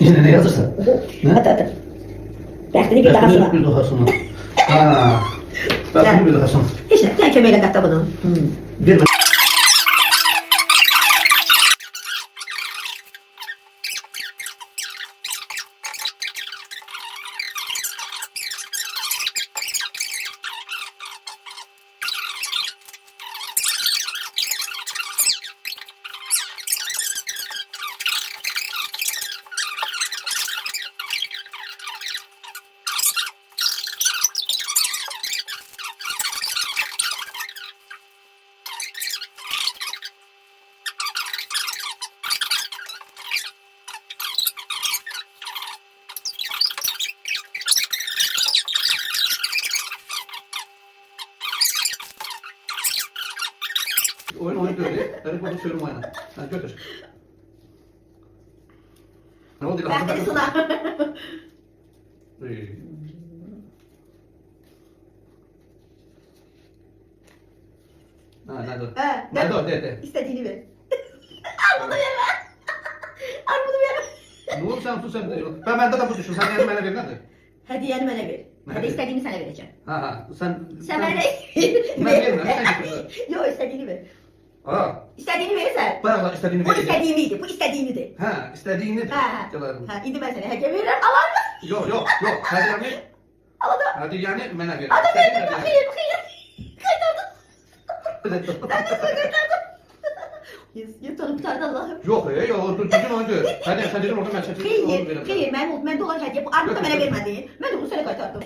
Yine ne yazırsan? Hadi hadi. Bəxtini bir daha sıra. Bir daha sonra. Ha. Ben bir daha sonra. Heç nə, sən köməklə qatda bunu. Bir oyun böyle. Hadi bunu söylüyorum oyna. Hadi götür. Ne oldu? Bəxtini sıra. Ha, nerede? Hə, Nerede o? De. İstədiyini ver. Armudu vermə. Armudu vermə. Ne oldu sen tut sen de. Ben de bu düşün. Sen yani bana ver nerede? Hədiyyəni mənə ver. Hədə istədiyimi sənə verəcəm. Ha sen. Sən mənə Ben vermem. Sen götür. Yox, istədiyini ver. Ha. İstədiyini verirsən. Bana istediğini Bu ver. istədiyimi idi, bu istədiyinidir. Ha istediğini. Hə, Yalan. hə, indi mən sənə hədiyyə verirəm, alar mı? Yok. Hadi yani. Alada. Hadi yani bana ver. Ada İstediğini verdim, ver. xeyr. Qaytardım. Evet. Yes, canım tutardı Allah'ım. Yok yok düzgün oyuncu. Hadi sen dedin orada ben seçtim. Xeyr, məndə olan hədiyyə, bu armudu da mənə vermədin. Mən də bunu sənə qaytardım.